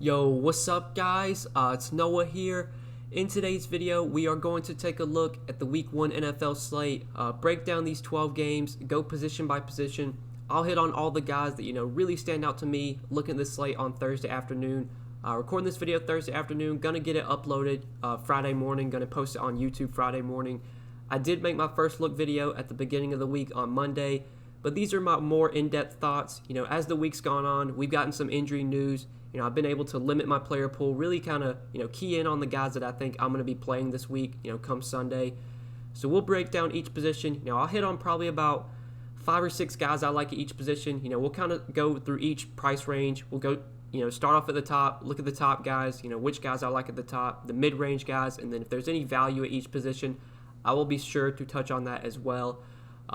Yo, what's up guys? It's Noah here. In today's video, we are going to take a look at the Week 1 NFL slate, break down these 12 games, go position by position. I'll hit on all the guys that, really stand out to me looking at this slate on Thursday afternoon. Recording this video Thursday afternoon, gonna get it uploaded Friday morning, gonna post it on YouTube Friday morning. I did make my first look video at the beginning of the week on Monday, but these are my more in-depth thoughts. As the week's gone on, we've gotten some injury news. I've been able to limit my player pool, really kind of, key in on the guys that I think I'm going to be playing this week, come Sunday. So we'll break down each position. I'll hit on probably about 5 or 6 guys I like at each position. We'll kind of go through each price range. We'll go, start off at the top, look at the top guys, which guys I like at the top, the mid-range guys, and then if there's any value at each position, I will be sure to touch on that as well.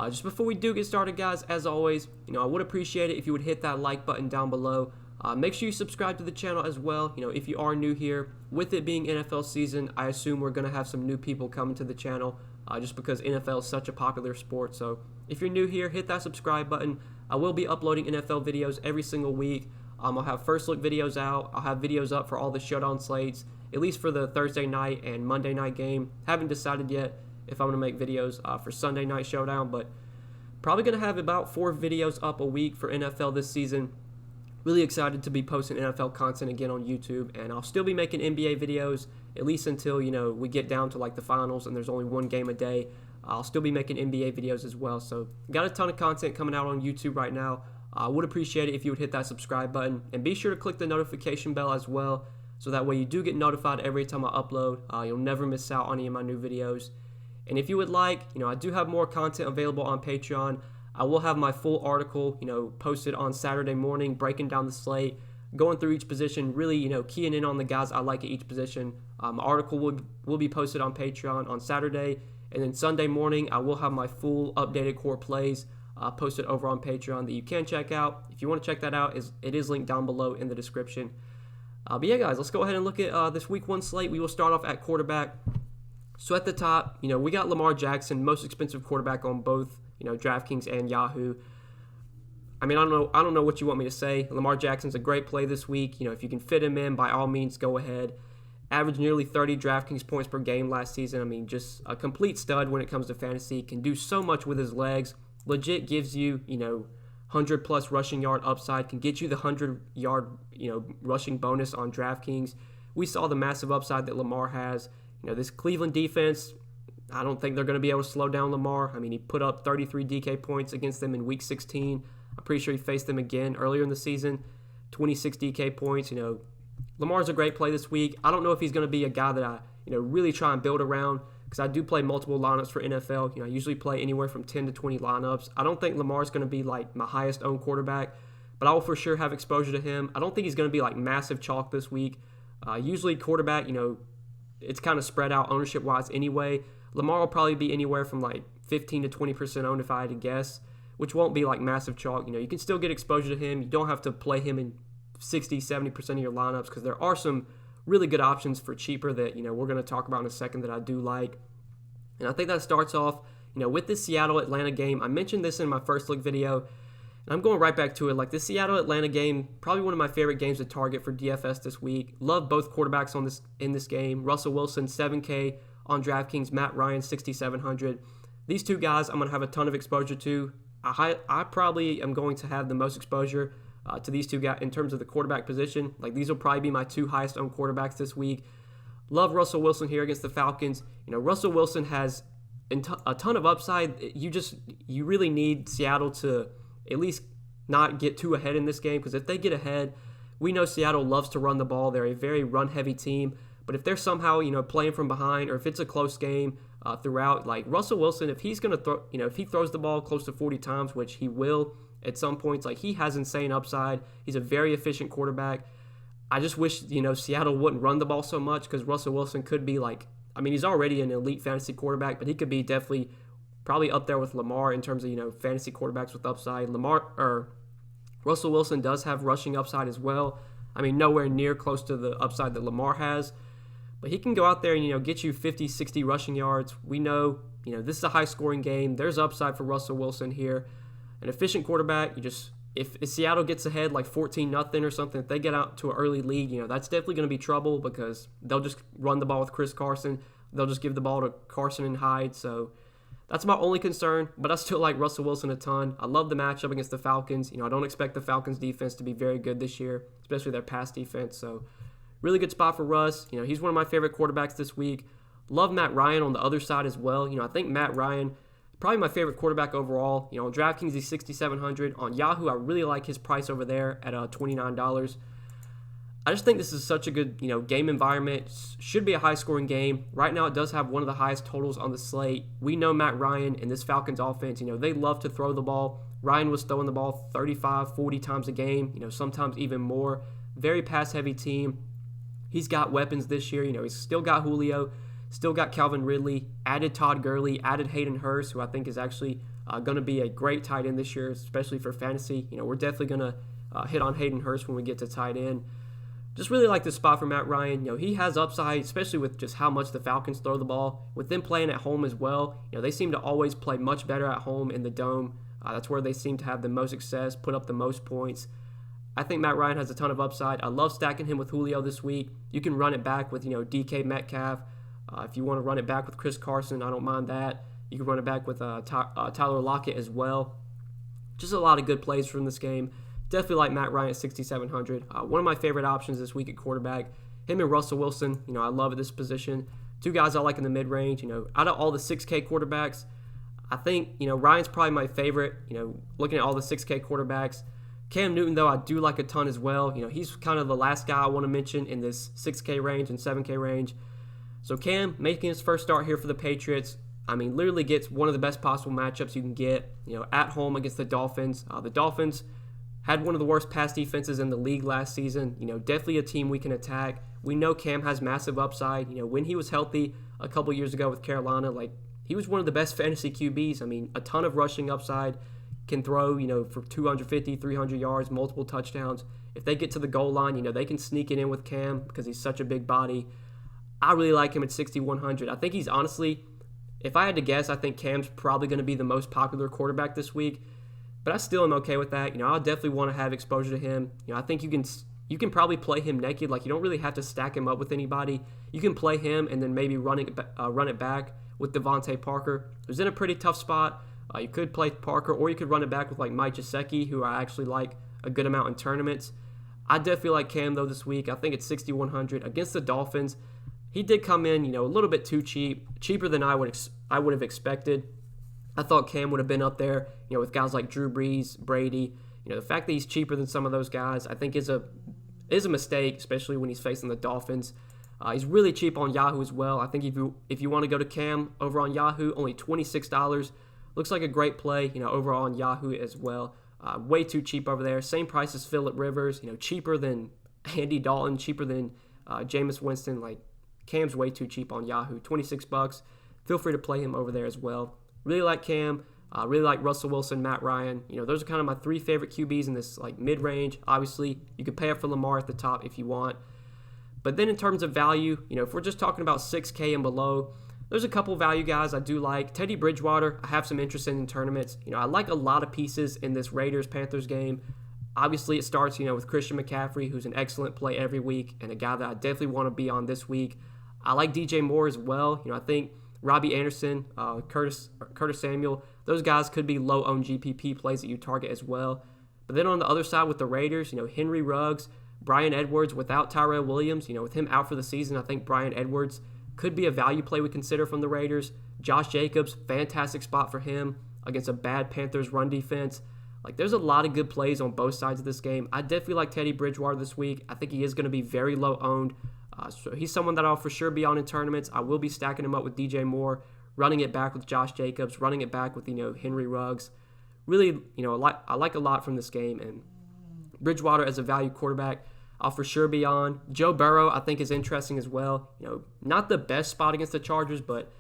Just before we do get started, guys, as always, I would appreciate it if you would hit that like button down below. Make sure you subscribe to the channel as well. If you are new here, with it being NFL season, I assume we're going to have some new people coming to the channel just because NFL is such a popular sport. So if you're new here, hit that subscribe button. I will be uploading NFL videos every single week. I'll have first look videos out. I'll have videos up for all the showdown slates, at least for the Thursday night and Monday night game. Haven't decided yet if I'm going to make videos for Sunday night showdown, but probably going to have about 4 videos up a week for NFL this season. Really excited to be posting NFL content again on YouTube, and I'll still be making NBA videos at least until we get down to like the finals and there's only one game a day. I'll still be making NBA videos as well. So got a ton of content coming out on YouTube right now. I would appreciate it if you would hit that subscribe button and be sure to click the notification bell as well, so that way you do get notified every time I upload. You'll never miss out on any of my new videos. And if you would like, I do have more content available on Patreon. I will have my full article, posted on Saturday morning, breaking down the slate, going through each position, really, keying in on the guys I like at each position. My article will be posted on Patreon on Saturday, and then Sunday morning, I will have my full updated core plays posted over on Patreon that you can check out. If you want to check that out, it is linked down below in the description. But yeah, guys, let's go ahead and look at this Week 1 slate. We will start off at quarterback. So at the top, we got Lamar Jackson, most expensive quarterback on both Draftkings and Yahoo. I mean, I don't know what you want me to say. Lamar Jackson's a great play this week. If you can fit him in, by all means, go ahead. Averaged nearly 30 Draftkings points per game last season. I mean, just a complete stud when it comes to fantasy. Can do so much with his legs. Legit gives you, 100 plus rushing yard upside. Can get you the 100-yard, rushing bonus on Draftkings. We saw the massive upside that Lamar has. This Cleveland defense, I don't think they're going to be able to slow down Lamar. I mean, he put up 33 DK points against them in Week 16. I'm pretty sure he faced them again earlier in the season. 26 DK points. Lamar's a great play this week. I don't know if he's going to be a guy that I, really try and build around, because I do play multiple lineups for NFL. I usually play anywhere from 10 to 20 lineups. I don't think Lamar's going to be like my highest owned quarterback, but I will for sure have exposure to him. I don't think he's going to be like massive chalk this week. Usually quarterback, it's kind of spread out ownership-wise anyway. Lamar will probably be anywhere from like 15 to 20% owned if I had to guess, which won't be like massive chalk. You can still get exposure to him. You don't have to play him in 60, 70% of your lineups, because there are some really good options for cheaper that, we're going to talk about in a second that I do like. And I think that starts off, with the Seattle-Atlanta game. I mentioned this in my first look video, and I'm going right back to it. Like, the Seattle-Atlanta game, probably one of my favorite games to target for DFS this week. Love both quarterbacks in this game. Russell Wilson, 7K on DraftKings. Matt Ryan, 6,700. These two guys I'm going to have a ton of exposure to. I probably am going to have the most exposure to these two guys in terms of the quarterback position. Like, these will probably be my 2 highest owned quarterbacks this week. Love Russell Wilson here against the Falcons. Russell Wilson has a ton of upside. You really need Seattle to at least not get too ahead in this game, because if they get ahead, we know Seattle loves to run the ball. They're a very run-heavy team. But if they're somehow, playing from behind, or if it's a close game throughout, like Russell Wilson, if he's going to throw, if he throws the ball close to 40 times, which he will at some points, like, he has insane upside. He's a very efficient quarterback. I just wish, Seattle wouldn't run the ball so much, because Russell Wilson could be like, I mean, he's already an elite fantasy quarterback, but he could be definitely probably up there with Lamar in terms of, fantasy quarterbacks with upside. Russell Wilson does have rushing upside as well. I mean, nowhere near close to the upside that Lamar has. But he can go out there and, get you 50, 60 rushing yards. We know, this is a high-scoring game. There's upside for Russell Wilson here. An efficient quarterback, you just if Seattle gets ahead like 14-0 or something, if they get out to an early lead, that's definitely going to be trouble because they'll just run the ball with Chris Carson. They'll just give the ball to Carson and Hyde. So that's my only concern, but I still like Russell Wilson a ton. I love the matchup against the Falcons. I don't expect the Falcons defense to be very good this year, especially their pass defense. So really good spot for Russ. He's one of my favorite quarterbacks this week. Love Matt Ryan on the other side as well. I think Matt Ryan, probably my favorite quarterback overall. On DraftKings, he's $6,700. On Yahoo, I really like his price over there at $29. I just think this is such a good, game environment. Should be a high-scoring game. Right now, it does have one of the highest totals on the slate. We know Matt Ryan and this Falcons offense, they love to throw the ball. Ryan was throwing the ball 35, 40 times a game, sometimes even more. Very pass-heavy team. He's got weapons this year. He's still got Julio, still got Calvin Ridley, added Todd Gurley, added Hayden Hurst, who I think is actually going to be a great tight end this year, especially for fantasy. We're definitely going to hit on Hayden Hurst when we get to tight end. Just really like this spot for Matt Ryan. He has upside, especially with just how much the Falcons throw the ball. With them playing at home as well, they seem to always play much better at home in the Dome. That's where they seem to have the most success, put up the most points. I think Matt Ryan has a ton of upside. I love stacking him with Julio this week. You can run it back with, DK Metcalf. If you want to run it back with Chris Carson, I don't mind that. You can run it back with Tyler Lockett as well. Just a lot of good plays from this game. Definitely like Matt Ryan at $6,700. One of my favorite options this week at quarterback. Him and Russell Wilson, I love at this position. Two guys I like in the mid-range. Out of all the 6K quarterbacks, I think, Ryan's probably my favorite, looking at all the 6K quarterbacks. Cam Newton, though, I do like a ton as well. He's kind of the last guy I want to mention in this 6K range and 7K range. So Cam making his first start here for the Patriots. Literally gets one of the best possible matchups you can get, at home against the Dolphins. The Dolphins had one of the worst pass defenses in the league last season. Definitely a team we can attack. We know Cam has massive upside. When he was healthy a couple years ago with Carolina, he was one of the best fantasy QBs. A ton of rushing upside. Can throw, for 250, 300 yards, multiple touchdowns. If they get to the goal line, they can sneak it in with Cam because he's such a big body. I really like him at 6,100. I think he's honestly, if I had to guess, I think Cam's probably going to be the most popular quarterback this week. But I still am okay with that. I'll definitely want to have exposure to him. I think you can probably play him naked. You don't really have to stack him up with anybody. You can play him and then maybe run it back with Devontae Parker, who's in a pretty tough spot. You could play Parker, or you could run it back with Mike Gesicki, who I actually like a good amount in tournaments. I definitely like Cam, though, this week. I think it's 6,100 against the Dolphins. He did come in, a little bit too cheap, cheaper than I would have expected. I thought Cam would have been up there, with guys like Drew Brees, Brady. The fact that he's cheaper than some of those guys, I think is a mistake, especially when he's facing the Dolphins. He's really cheap on Yahoo as well. I think if you want to go to Cam over on Yahoo, only $26. Looks like a great play, overall on Yahoo as well. Way too cheap over there. Same price as Phillip Rivers, cheaper than Andy Dalton, cheaper than Jameis Winston. Cam's way too cheap on Yahoo. $26. Feel free to play him over there as well. Really like Cam. Really like Russell Wilson, Matt Ryan. Those are kind of my three favorite QBs in this mid-range. Obviously, you could pay up for Lamar at the top if you want. But then in terms of value, if we're just talking about 6K and below, there's a couple value guys I do like. Teddy Bridgewater, I have some interest in tournaments. I like a lot of pieces in this Raiders-Panthers game. Obviously, it starts, with Christian McCaffrey, who's an excellent play every week and a guy that I definitely want to be on this week. I like DJ Moore as well. I think Robbie Anderson, Curtis Samuel, those guys could be low-owned GPP plays that you target as well. But then on the other side with the Raiders, Henry Ruggs, Bryan Edwards without Tyrell Williams, with him out for the season, I think Bryan Edwards could be a value play we consider from the Raiders. Josh Jacobs, fantastic spot for him against a bad Panthers run defense. There's a lot of good plays on both sides of this game. I definitely like Teddy Bridgewater this week. I think he is going to be very low-owned. So he's someone that I'll for sure be on in tournaments. I will be stacking him up with DJ Moore, running it back with Josh Jacobs, running it back with, Henry Ruggs. Really, I like a lot from this game. And Bridgewater as a value quarterback, I'll for sure be on. Joe Burrow, I think, is interesting as well. Not the best spot against the Chargers, but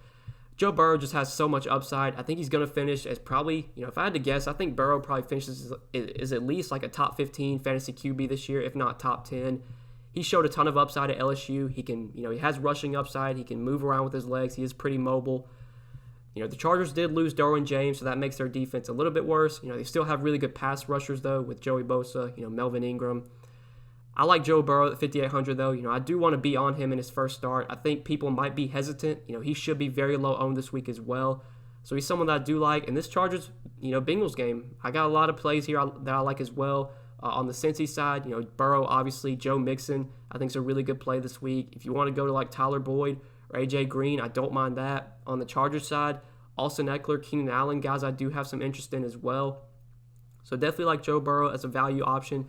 Joe Burrow just has so much upside. I think he's going to finish as probably, if I had to guess, I think Burrow probably finishes is at least a top 15 fantasy QB this year, if not top 10. He showed a ton of upside at LSU. He can, he has rushing upside. He can move around with his legs. He is pretty mobile. The Chargers did lose Derwin James, so that makes their defense a little bit worse. They still have really good pass rushers, though, with Joey Bosa, Melvin Ingram. I like Joe Burrow at 5,800, though. I do want to be on him in his first start. I think people might be hesitant. He should be very low owned this week as well. So he's someone that I do like. And this Chargers, Bengals game, I got a lot of plays here that I like as well. On the Cincy side, Burrow, obviously, Joe Mixon, I think is a really good play this week. If you want to go to like Tyler Boyd or A.J. Green, I don't mind that. On the Chargers side, Austin Eckler, Keenan Allen, guys I do have some interest in as well. So definitely like Joe Burrow as a value option.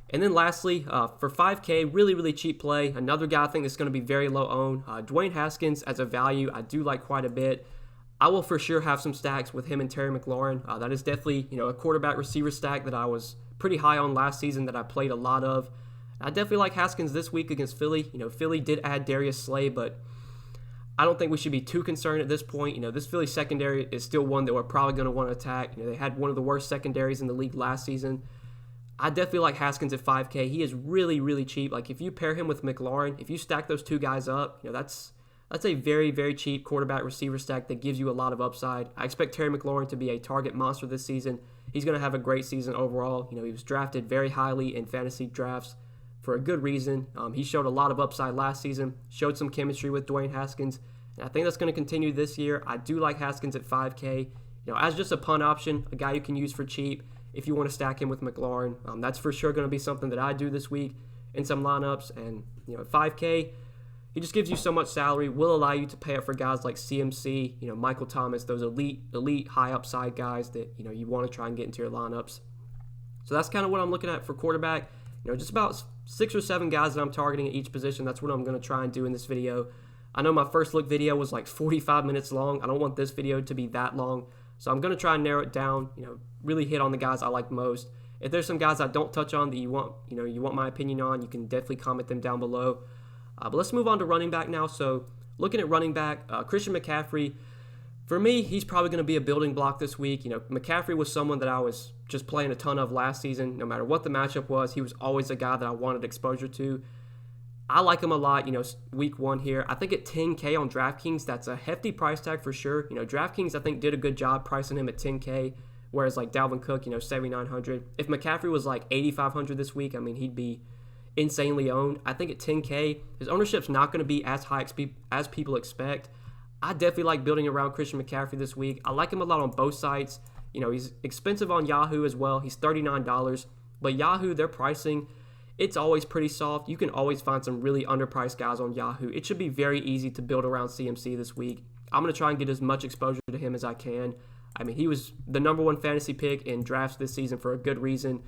And then lastly, for 5K, really, really cheap play. Another guy I think that's going to be very low owned. Dwayne Haskins as a value, I do like quite a bit. I will for sure have some stacks with him and Terry McLaurin. That is definitely, a quarterback receiver stack that I was pretty high on last season that I played a lot of. I definitely like Haskins this week against Philly. Philly did add Darius Slay, but I don't think we should be too concerned at this point. This Philly secondary is still one that we're probably going to want to attack. They had one of the worst secondaries in the league last season. I definitely like Haskins at 5K. He is really, really cheap. Like if you pair him with McLaurin, if you stack those two guys up, that's a very, very cheap quarterback receiver stack that gives you a lot of upside. I expect Terry McLaurin to be a target monster this season. He's going to have a great season overall. He was drafted very highly in fantasy drafts for a good reason. He showed a lot of upside last season, showed some chemistry with Dwayne Haskins, and I think that's going to continue this year. I do like Haskins at 5K. As just a punt option, a guy you can use for cheap if you want to stack him with McLaurin. That's for sure going to be something that I do this week in some lineups. And, at 5K, he just gives you so much salary, will allow you to pay up for guys like CMC, Michael Thomas, those elite high upside guys that, you want to try and get into your lineups. So that's kind of what I'm looking at for quarterback. Just about 6 or 7 guys that I'm targeting at each position. That's what I'm going to try and do in this video. I know my first look video was like 45 minutes long. I don't want this video to be that long. So I'm going to try and narrow it down, really hit on the guys I like most. If there's some guys I don't touch on that you want my opinion on, you can definitely comment them down below. But let's move on to running back now. So looking at running back, Christian McCaffrey, for me, he's probably going to be a building block this week. McCaffrey was someone that I was just playing a ton of last season. No matter what the matchup was, he was always a guy that I wanted exposure to. I like him a lot, week 1 here. I think at 10K on Draftkings, that's a hefty price tag for sure. Draftkings, I think, did a good job pricing him at 10K, whereas like Dalvin Cook, 7,900. If McCaffrey was like 8,500 this week, he'd be insanely owned. I think at 10K, his ownership's not going to be as high as people expect. I definitely like building around Christian McCaffrey this week. I like him a lot on both sides. He's expensive on Yahoo as well. He's $39, but Yahoo, their pricing, it's always pretty soft. You can always find some really underpriced guys on Yahoo. It should be very easy to build around CMC this week. I'm going to try and get as much exposure to him as I can. He was the number 1 fantasy pick in drafts this season for a good reason.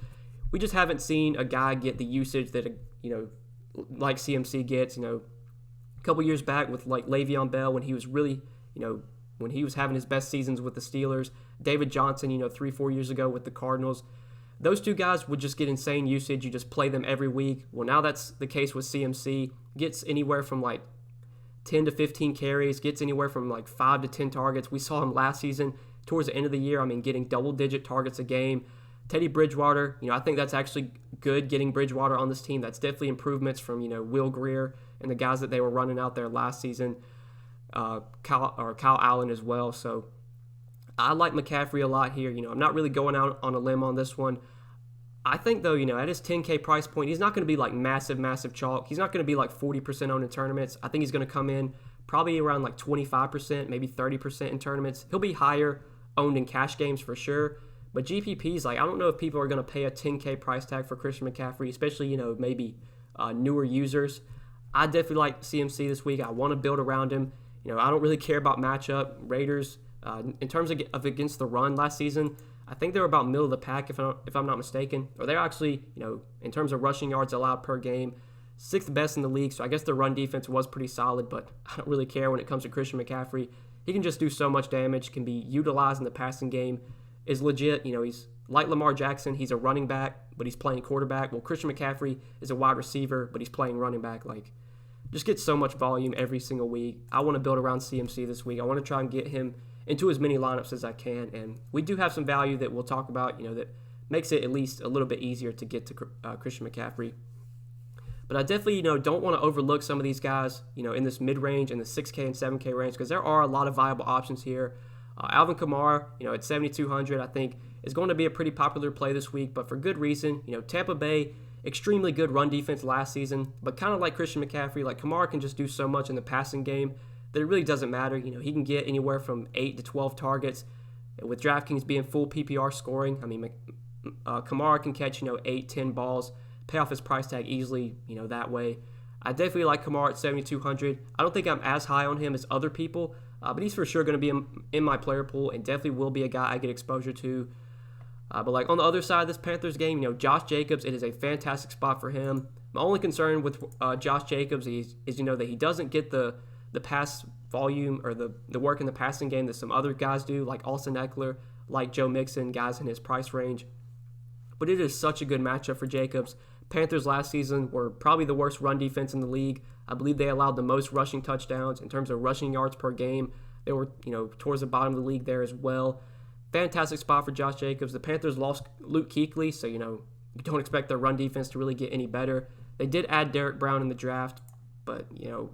We just haven't seen a guy get the usage that, like CMC gets, a couple years back with like Le'Veon Bell when he was really, when he was having his best seasons with the Steelers. David Johnson, 3-4 years ago with the Cardinals. Those two guys would just get insane usage. You just play them every week. Well, now that's the case with CMC. Gets anywhere from like 10 to 15 carries, gets anywhere from like 5 to 10 targets. We saw him last season towards the end of the year, getting double-digit targets a game. Teddy Bridgewater, I think that's actually good getting Bridgewater on this team. That's definitely improvements from, Will Grier and the guys that they were running out there last season. Kyle Allen as well. So I like McCaffrey a lot here. I'm not really going out on a limb on this one. I think, though, at his 10K price point, he's not going to be like massive chalk. He's not going to be like 40% owned in tournaments. I think he's going to come in probably around like 25%, maybe 30% in tournaments. He'll be higher owned in cash games for sure. But GPPs, I don't know if people are going to pay a 10K price tag for Christian McCaffrey, especially, maybe newer users. I definitely like CMC this week. I want to build around him. I don't really care about matchup. Raiders, in terms of against the run last season, I think they were about middle of the pack, if I'm not mistaken. Or they're actually, in terms of rushing yards allowed per game, 6th best in the league. So I guess their run defense was pretty solid, but I don't really care when it comes to Christian McCaffrey. He can just do so much damage, can be utilized in the passing game, is legit. He's like Lamar Jackson. He's a running back, but he's playing quarterback. Well, Christian McCaffrey is a wide receiver, but he's playing running back. Just gets so much volume every single week. I want to build around CMC this week. I want to try and get him into as many lineups as I can. And we do have some value that we'll talk about, that makes it at least a little bit easier to get to Christian McCaffrey. But I definitely, don't want to overlook some of these guys, in this mid-range, in the 6K and 7K range, because there are a lot of viable options here. Alvin Kamara, at 7,200, I think is going to be a pretty popular play this week, but for good reason. Tampa Bay, extremely good run defense last season, but kind of like Christian McCaffrey, like Kamara can just do so much in the passing game that it really doesn't matter. He can get anywhere from 8 to 12 targets. With Draftkings being full PPR scoring, Kamara can catch, 8, 10 balls, pay off his price tag easily, that way. I definitely like Kamara at 7,200. I don't think I'm as high on him as other people, but he's for sure going to be in my player pool and definitely will be a guy I get exposure to. But like on the other side of this Panthers game, Josh Jacobs, it is a fantastic spot for him. My only concern with Josh Jacobs is that he doesn't get the pass volume or the work in the passing game that some other guys do, like Austin Eckler, like Joe Mixon, guys in his price range. But it is such a good matchup for Jacobs. Panthers last season were probably the worst run defense in the league. I believe they allowed the most rushing touchdowns in terms of rushing yards per game. They were, towards the bottom of the league there as well. Fantastic spot for Josh Jacobs. The Panthers lost Luke Kuechly, so, you don't expect their run defense to really get any better. They did add Derek Brown in the draft, but,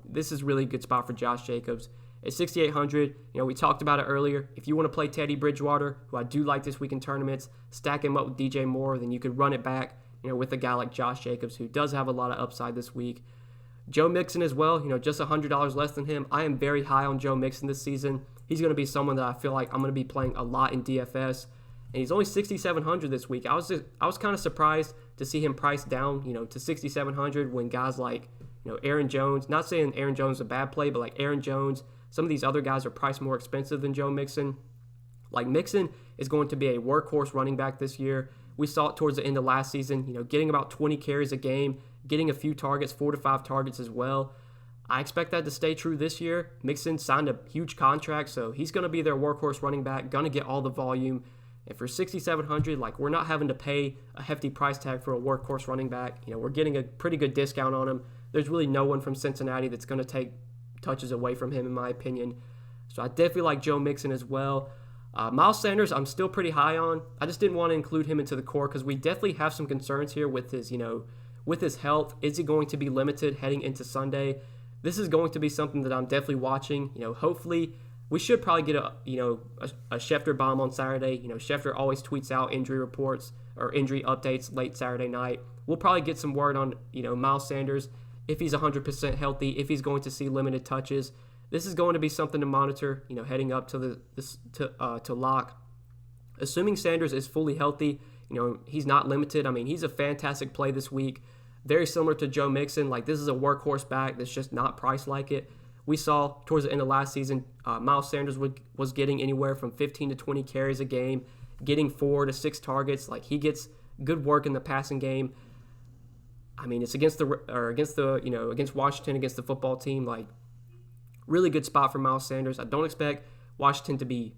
this is really a good spot for Josh Jacobs. At 6,800, we talked about it earlier. If you want to play Teddy Bridgewater, who I do like this week in tournaments, stack him up with DJ Moore, then you could run it back, with a guy like Josh Jacobs, who does have a lot of upside this week. Joe Mixon as well, just $100 less than him. I am very high on Joe Mixon this season. He's going to be someone that I feel like I'm going to be playing a lot in DFS, and he's only 6,700 this week. I was kind of surprised to see him priced down, to 6,700 when guys like, Aaron Jones, not saying Aaron Jones is a bad play, but like Aaron Jones, some of these other guys are priced more expensive than Joe Mixon. Like Mixon is going to be a workhorse running back this year. We saw it towards the end of last season, getting about 20 carries a game, getting a few targets, 4 to 5 targets as well. I expect that to stay true this year. Mixon signed a huge contract, so he's going to be their workhorse running back, going to get all the volume. And for 6,700, like we're not having to pay a hefty price tag for a workhorse running back. We're getting a pretty good discount on him. There's really no one from Cincinnati that's going to take touches away from him, in my opinion. So I definitely like Joe Mixon as well. Miles Sanders, I'm still pretty high on. I just didn't want to include him into the core because we definitely have some concerns here with his, with his health. Is he going to be limited heading into Sunday? This is going to be something that I'm definitely watching. Hopefully we should probably get a Schefter bomb on Saturday. Schefter always tweets out injury reports or injury updates late Saturday night. We'll probably get some word on, Miles Sanders, if he's 100% healthy, if he's going to see limited touches. This is going to be something to monitor, heading up to to lock. Assuming Sanders is fully healthy, he's not limited. He's a fantastic play this week. Very similar to Joe Mixon. Like, this is a workhorse back that's just not priced like it. We saw towards the end of last season, Miles Sanders was getting anywhere from 15 to 20 carries a game, getting 4 to 6 targets. Like, he gets good work in the passing game. It's against Washington, against the football team. Like, really good spot for Miles Sanders. I don't expect Washington to be,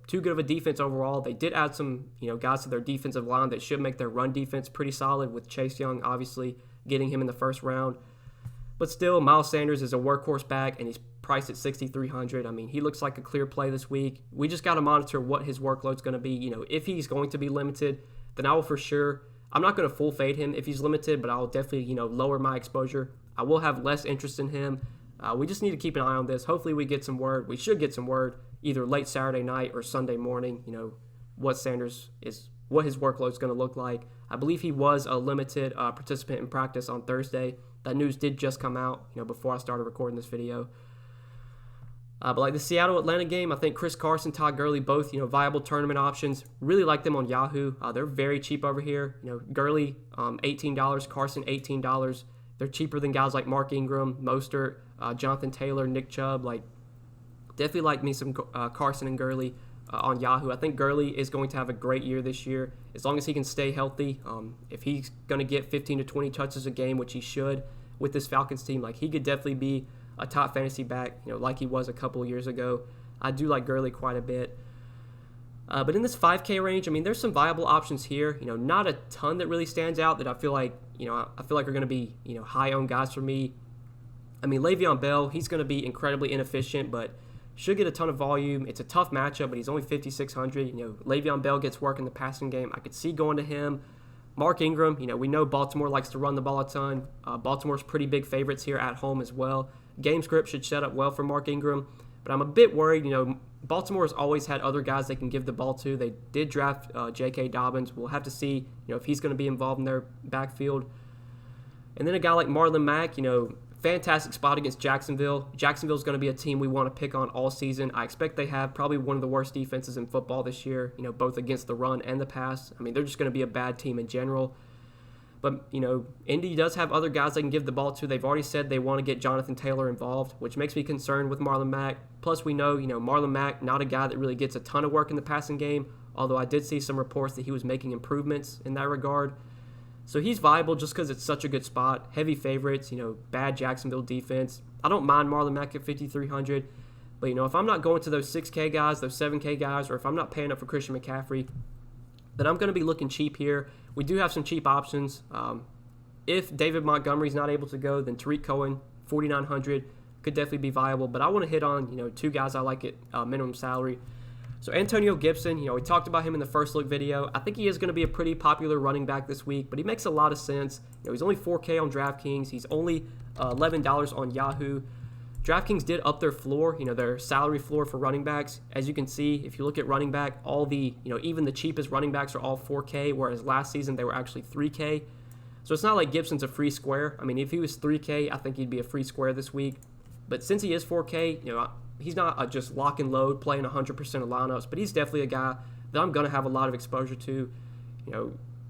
too good of a defense overall. They did add some, guys to their defensive line that should make their run defense pretty solid, with Chase Young obviously getting him in the first round. But still, Miles Sanders is a workhorse back, and he's priced at 6,300. He looks like a clear play this week. We just got to monitor what his workload's going to be. If he's going to be limited, then I will for sure. I'm not going to full fade him if he's limited, but I'll definitely, lower my exposure. I will have less interest in him. We just need to keep an eye on this. Hopefully we get some word. We should get some word either late Saturday night or Sunday morning, what his workload is going to look like. I believe he was a limited participant in practice on Thursday. That news did just come out, before I started recording this video. But like the Seattle-Atlanta game, I think Chris Carson, Todd Gurley, both, viable tournament options. Really like them on Yahoo. They're very cheap over here. Gurley, $18, Carson, $18. They're cheaper than guys like Mark Ingram, Mostert, Jonathan Taylor, Nick Chubb. Like, definitely like me some Carson and Gurley on Yahoo. I think Gurley is going to have a great year this year as long as he can stay healthy. If he's going to get 15 to 20 touches a game, which he should with this Falcons team, like, he could definitely be a top fantasy back, like he was a couple of years ago. I do like Gurley quite a bit. But in this 5K range, there's some viable options here. Not a ton that really stands out that I feel like are going to be, high-owned guys for me. Le'Veon Bell, he's going to be incredibly inefficient, but should get a ton of volume. It's a tough matchup, but he's only 5,600. Le'Veon Bell gets work in the passing game. I could see going to him. Mark Ingram, we know Baltimore likes to run the ball a ton. Baltimore's pretty big favorites here at home as well. Game script should set up well for Mark Ingram, but I'm a bit worried. Baltimore's always had other guys they can give the ball to. They did draft J.K. Dobbins. We'll have to see, if he's going to be involved in their backfield. And then a guy like Marlon Mack, fantastic spot against Jacksonville. Jacksonville's going to be a team we want to pick on all season. I expect they have probably one of the worst defenses in football this year, both against the run and the pass. I mean, they're just going to be a bad team in general. But, Indy does have other guys they can give the ball to. They've already said they want to get Jonathan Taylor involved, which makes me concerned with Marlon Mack. Plus, we know, Marlon Mack, not a guy that really gets a ton of work in the passing game, although I did see some reports that he was making improvements in that regard. So he's viable just because it's such a good spot. Heavy favorites, bad Jacksonville defense. I don't mind Marlon Mack at 5,300. But, if I'm not going to those 6K guys, those 7K guys, or if I'm not paying up for Christian McCaffrey, then I'm going to be looking cheap here. We do have some cheap options. If David Montgomery's not able to go, then Tariq Cohen, 4,900, could definitely be viable. But I want to hit on, two guys I like at minimum salary. So Antonio Gibson, we talked about him in the first look video. I think he is going to be a pretty popular running back this week, but he makes a lot of sense. He's only 4K on Draftkings. He's only $11 on Yahoo. Draftkings did up their floor, their salary floor for running backs. As you can see, if you look at running back, all the, even the cheapest running backs are all 4K, whereas last season they were actually 3K. So it's not like Gibson's a free square. I mean, if he was 3K, I think he'd be a free square this week. But since he is 4K, he's not just lock and load playing 100% of lineups, but he's definitely a guy that I'm going to have a lot of exposure to.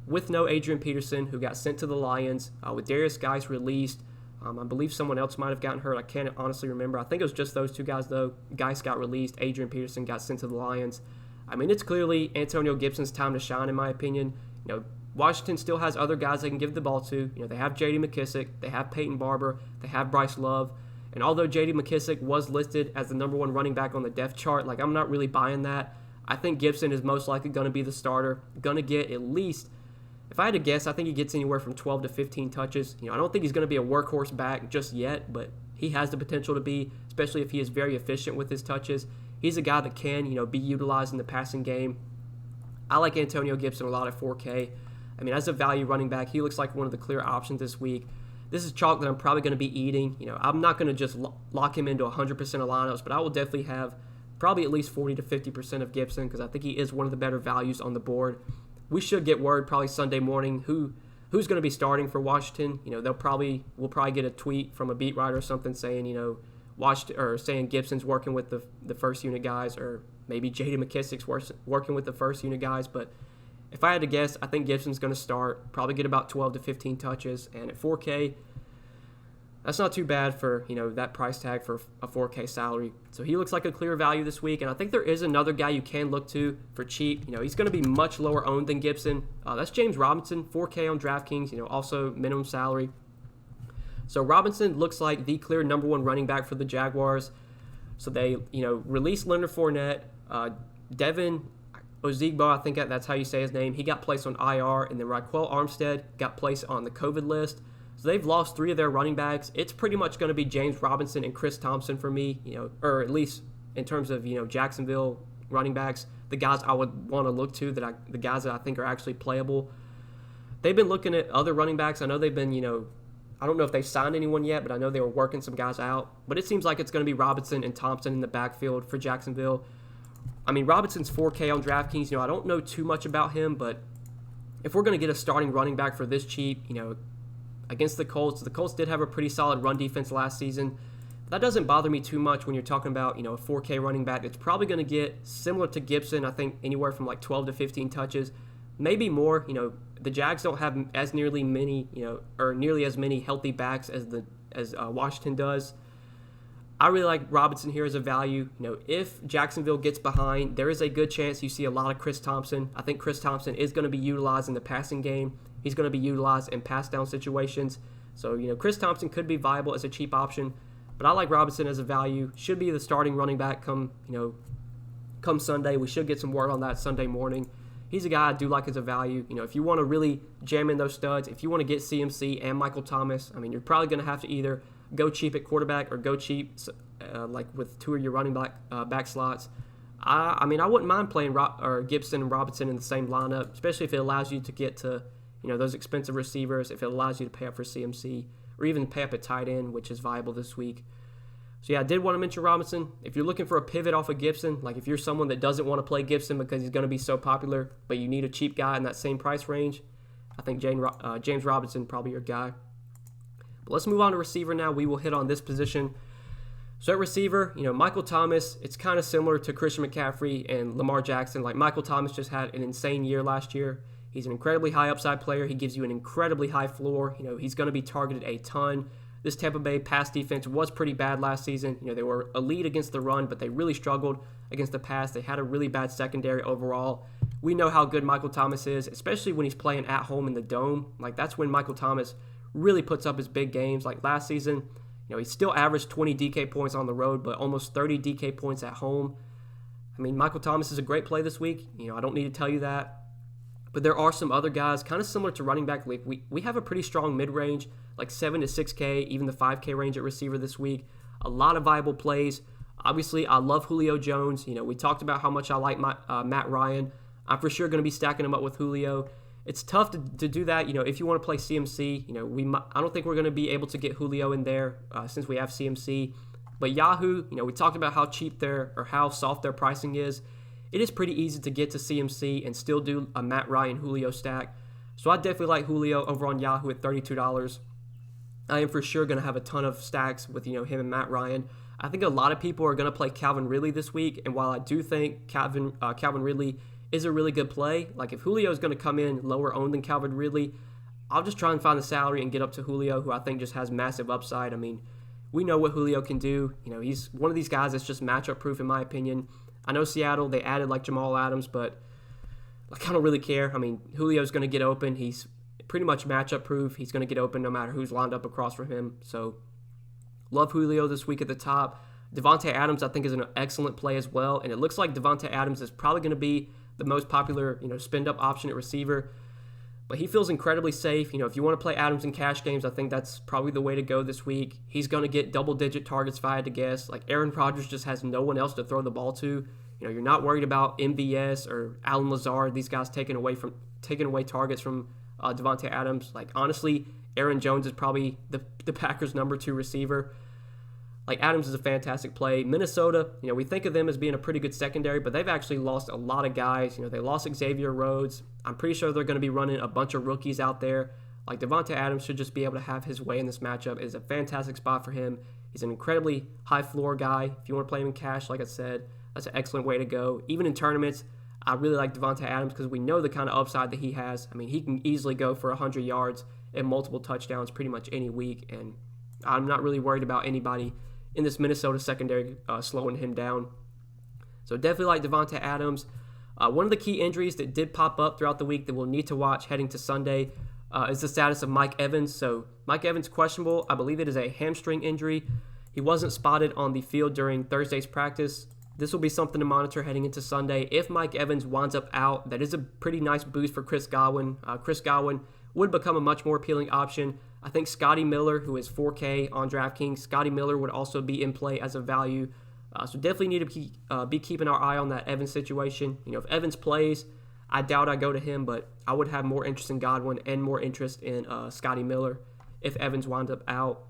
With no Adrian Peterson, who got sent to the Lions, with Darius Geis released. I believe someone else might have gotten hurt. I can't honestly remember. I think it was just those two guys, though. Geis got released. Adrian Peterson got sent to the Lions. I mean, it's clearly Antonio Gibson's time to shine, in my opinion. Washington still has other guys they can give the ball to. They have J.D. McKissic. They have Peyton Barber. They have Bryce Love. And although J.D. McKissic was listed as the number one running back on the depth chart, I'm not really buying that. I think Gibson is most likely going to be the starter. Going to get at least, if I had to guess, I think he gets anywhere from 12 to 15 touches. I don't think he's going to be a workhorse back just yet, but he has the potential to be, especially if he is very efficient with his touches. He's a guy that can, be utilized in the passing game. I like Antonio Gibson a lot at 4K. I mean, as a value running back, he looks like one of the clear options this week. This is chalk that I'm probably going to be eating. I'm not going to just lock him into 100% of lineups, but I will definitely have probably at least 40 to 50% of Gibson because I think he is one of the better values on the board. We should get word probably Sunday morning who's going to be starting for Washington. We'll probably get a tweet from a beat writer or something saying, Washington, or saying Gibson's working with the first unit guys, or maybe J.D. McKissic's working with the first unit guys. But if I had to guess, I think Gibson's going to start, probably get about 12 to 15 touches, and at 4K, that's not too bad for, that price tag for a 4K salary. So he looks like a clear value this week, and I think there is another guy you can look to for cheap. He's going to be much lower owned than Gibson. That's James Robinson, 4K on DraftKings, also minimum salary. So Robinson looks like the clear number one running back for the Jaguars. So they, released Leonard Fournette. Devin Ozigbo, I think that's how you say his name, he got placed on IR, and then Raquel Armstead got placed on the COVID list. So they've lost three of their running backs. It's pretty much going to be James Robinson and Chris Thompson for me, or at least in terms of, Jacksonville running backs, the guys I would want to look to, the guys that I think are actually playable. They've been looking at other running backs. I know they've been, I don't know if they've signed anyone yet, but I know they were working some guys out. But it seems like it's going to be Robinson and Thompson in the backfield for Jacksonville. I mean, Robinson's 4K on DraftKings. I don't know too much about him, but if we're going to get a starting running back for this cheap, against the Colts did have a pretty solid run defense last season. That doesn't bother me too much when you're talking about, a 4K running back that's probably going to get, similar to Gibson, I think anywhere from 12 to 15 touches, maybe more. The Jags don't have as nearly as many healthy backs as Washington does. I really like Robinson here as a value. If Jacksonville gets behind, there is a good chance you see a lot of Chris Thompson. I think Chris Thompson is going to be utilized in the passing game. He's going to be utilized in pass down situations. So, Chris Thompson could be viable as a cheap option. But I like Robinson as a value. Should be the starting running back come Sunday. We should get some word on that Sunday morning. He's a guy I do like as a value. If you want to really jam in those studs, if you want to get CMC and Michael Thomas, you're probably going to have to either go cheap at quarterback or go cheap with two of your running back slots. I wouldn't mind playing Gibson and Robinson in the same lineup, especially if it allows you to get to those expensive receivers if it allows you to pay up for CMC or even pay up at tight end, which is viable this week. So yeah, I did want to mention Robinson. If you're looking for a pivot off of Gibson, like if you're someone that doesn't want to play Gibson because he's going to be so popular, but you need a cheap guy in that same price range, I think James Robinson probably your guy. But let's move on to receiver now. We will hit on this position. So at receiver, Michael Thomas, it's kind of similar to Christian McCaffrey and Lamar Jackson. Like Michael Thomas just had an insane year last year. He's an incredibly high upside player. He gives you an incredibly high floor. He's going to be targeted a ton. This Tampa Bay pass defense was pretty bad last season. They were elite against the run, but they really struggled against the pass. They had a really bad secondary overall. We know how good Michael Thomas is, especially when he's playing at home in the Dome. Like, that's when Michael Thomas really puts up his big games. Like last season, he still averaged 20 DK points on the road, but almost 30 DK points at home. I mean, Michael Thomas is a great play this week. I don't need to tell you that. But there are some other guys, kind of similar to running back league. We have a pretty strong mid-range, like 7 to 6K, even the 5K range at receiver this week. A lot of viable plays. Obviously, I love Julio Jones. We talked about how much I like Matt Ryan. I'm for sure going to be stacking him up with Julio. It's tough to do that, if you want to play CMC. I don't think we're going to be able to get Julio in there since we have CMC. But Yahoo, we talked about how cheap or how soft their pricing is. It is pretty easy to get to CMC and still do a Matt Ryan Julio stack. So I definitely like Julio over on Yahoo at $32. I am for sure going to have a ton of stacks with him and Matt Ryan. I think a lot of people are going to play Calvin Ridley this week, and while I do think Calvin Ridley is a really good play, like if Julio is going to come in lower owned than Calvin Ridley, I'll just try and find the salary and get up to Julio, who I think just has massive upside. I mean, we know what Julio can do. He's one of these guys that's just matchup proof in my opinion. I know Seattle, they added like Jamal Adams, but like I don't really care. I mean, Julio's going to get open. He's pretty much matchup proof. He's going to get open no matter who's lined up across from him. So love Julio this week at the top. Devontae Adams, I think, is an excellent play as well. And it looks like Devontae Adams is probably going to be the most popular, spend-up option at receiver. But he feels incredibly safe. If you want to play Adams in cash games, I think that's probably the way to go this week. He's going to get double-digit targets if I had to guess. Like Aaron Rodgers just has no one else to throw the ball to. You're not worried about MVS or Allen Lazard, these guys taking away targets from Devontae Adams. Like honestly, Aaron Jones is probably the Packers' number 2 receiver. Like Adams is a fantastic play. Minnesota, we think of them as being a pretty good secondary, but they've actually lost a lot of guys. They lost Xavier Rhodes. I'm pretty sure they're going to be running a bunch of rookies out there. Like Devontae Adams should just be able to have his way in this matchup. It is a fantastic spot for him. He's an incredibly high floor guy. If you want to play him in cash, like I said, that's an excellent way to go. Even in tournaments, I really like Devontae Adams because we know the kind of upside that he has. I mean, he can easily go for 100 yards and multiple touchdowns pretty much any week, and I'm not really worried about anybody in this Minnesota secondary slowing him down. So definitely like Devontae Adams. One of the key injuries that did pop up throughout the week that we'll need to watch heading to Sunday is the status of Mike Evans. So Mike Evans questionable. I believe it is a hamstring injury. He wasn't spotted on the field during Thursday's practice. This will be something to monitor heading into Sunday. If Mike Evans winds up out, that is a pretty nice boost for Chris Godwin. Chris Godwin would become a much more appealing option. I think Scotty Miller, who is 4K on DraftKings, Scotty Miller would also be in play as a value. So definitely need to be keeping our eye on that Evans situation. If Evans plays, I doubt I go to him, but I would have more interest in Godwin and more interest in Scotty Miller if Evans winds up out.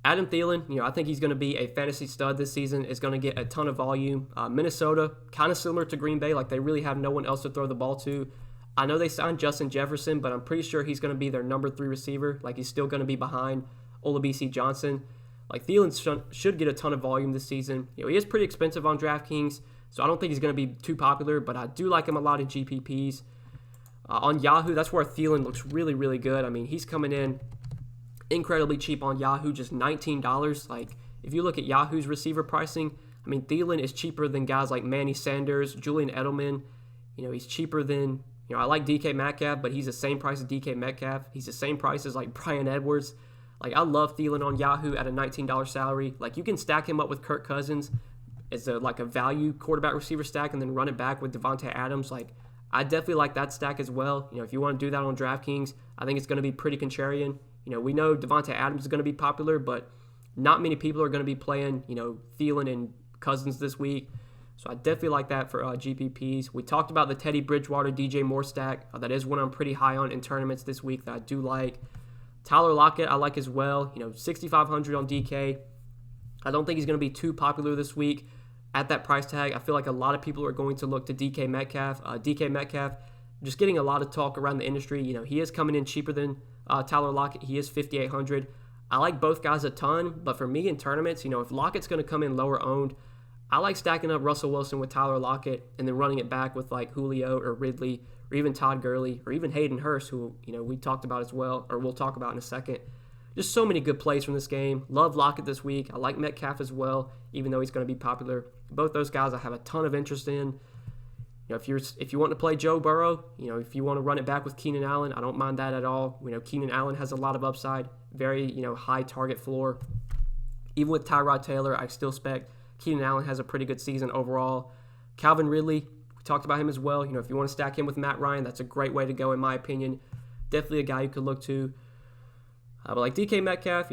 Adam Thielen, I think he's going to be a fantasy stud this season, is going to get a ton of volume. Minnesota, kind of similar to Green Bay, like they really have no one else to throw the ball to. I know they signed Justin Jefferson, but I'm pretty sure he's going to be their number 3 receiver. Like he's still going to be behind Olabisi Johnson. Like Thielen should get a ton of volume this season. He is pretty expensive on DraftKings, so I don't think he's going to be too popular, but I do like him a lot in GPPs. On Yahoo, that's where Thielen looks really, really good. I mean, he's coming in incredibly cheap on Yahoo, just $19. Like, if you look at Yahoo's receiver pricing, I mean, Thielen is cheaper than guys like Manny Sanders, Julian Edelman. He's cheaper than, I like DK Metcalf, but he's the same price as DK Metcalf. He's the same price as, like, Bryan Edwards. Like, I love Thielen on Yahoo at a $19 salary. Like, you can stack him up with Kirk Cousins as a value quarterback receiver stack and then run it back with Devontae Adams. Like, I definitely like that stack as well. If you want to do that on DraftKings, I think it's going to be pretty contrarian. We know Devontae Adams is going to be popular, but not many people are going to be playing, Thielen and Cousins this week. So I definitely like that for GPPs. We talked about the Teddy Bridgewater, DJ Moore stack. That is one I'm pretty high on in tournaments this week that I do like. Tyler Lockett I like as well. 6,500 on DK. I don't think he's going to be too popular this week at that price tag. I feel like a lot of people are going to look to DK Metcalf. DK Metcalf just getting a lot of talk around the industry. He is coming in cheaper than Tyler Lockett. He is 5,800. I like both guys a ton, but for me in tournaments, if Lockett's going to come in lower owned, I like stacking up Russell Wilson with Tyler Lockett and then running it back with like Julio or Ridley or even Todd Gurley or even Hayden Hurst, who we talked about as well, or we'll talk about in a second. Just so many good plays from this game. Love Lockett this week. I like Metcalf as well, even though he's going to be popular. Both those guys I have a ton of interest in. If you want to play Joe Burrow, if you want to run it back with Keenan Allen, I don't mind that at all. Keenan Allen has a lot of upside, very high target floor. Even with Tyrod Taylor, I still expect Keenan Allen has a pretty good season overall. Calvin Ridley, we talked about him as well. If you want to stack him with Matt Ryan, that's a great way to go in my opinion. Definitely a guy you could look to. But like DK Metcalf,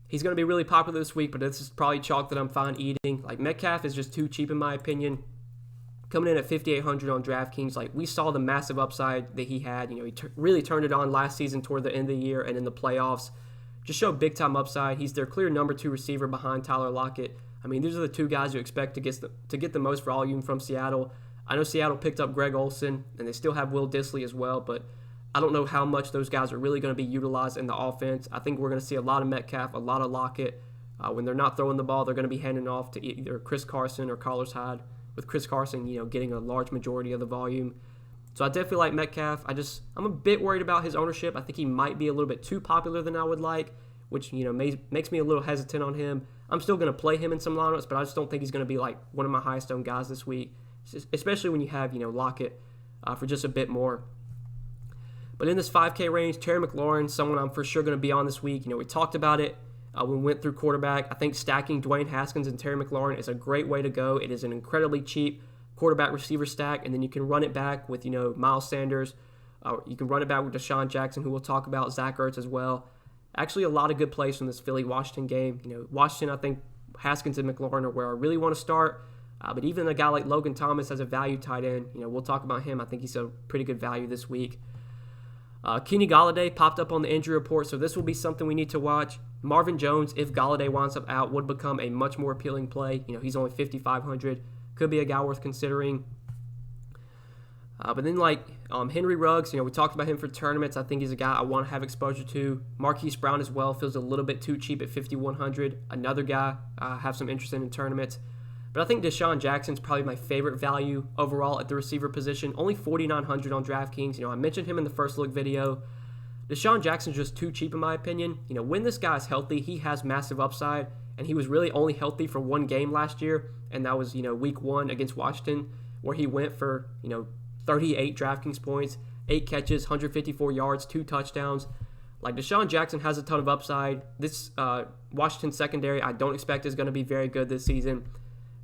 he's going to be really popular this week, but this is probably chalk that I'm fine eating. Like Metcalf is just too cheap in my opinion. Coming in at 5,800 on Draftkings, like we saw the massive upside that he had. He really turned it on last season toward the end of the year and in the playoffs. Just showed big time upside. He's their clear number 2 receiver behind Tyler Lockett. These are the two guys you expect to get the most volume from Seattle. I know Seattle picked up Greg Olsen, and they still have Will Dissly as well, but I don't know how much those guys are really going to be utilized in the offense. I think we're going to see a lot of Metcalf, a lot of Lockett. When they're not throwing the ball, they're going to be handing off to either Chris Carson or Carlos Hyde, with Chris Carson, getting a large majority of the volume. So I definitely like Metcalf. I'm a bit worried about his ownership. I think he might be a little bit too popular than I would like, which, makes me a little hesitant on him. I'm still going to play him in some lineups, but I just don't think he's going to be like one of my highest owned guys this week, especially when you have, Lockett for just a bit more. But in this 5K range, Terry McLaurin, someone I'm for sure going to be on this week. We talked about it when we went through quarterback. I think stacking Dwayne Haskins and Terry McLaurin is a great way to go. It is an incredibly cheap quarterback receiver stack, and then you can run it back with, Miles Sanders. You can run it back with Deshaun Jackson, who we'll talk about, Zach Ertz as well. Actually, a lot of good plays from this Philly-Washington game. Washington, I think Haskins and McLaurin are where I really want to start. But even a guy like Logan Thomas as a value tight end, we'll talk about him. I think he's a pretty good value this week. Kenny Golladay popped up on the injury report, so this will be something we need to watch. Marvin Jones, if Golladay winds up out, would become a much more appealing play. He's only 5,500. Could be a guy worth considering. But then Henry Ruggs, we talked about him for tournaments. I think he's a guy I want to have exposure to. Marquise Brown as well feels a little bit too cheap at 5,100. Another guy I have some interest in tournaments. But I think Deshaun Jackson's probably my favorite value overall at the receiver position. Only 4,900 on DraftKings. I mentioned him in the first look video. Deshaun Jackson's just too cheap in my opinion. When this guy's healthy, he has massive upside. And he was really only healthy for one game last year. And that was, week 1 against Washington, where he went for, 38 DraftKings points, 8 catches, 154 yards, 2 touchdowns. Like Deshaun Jackson has a ton of upside. This Washington secondary I don't expect is going to be very good this season.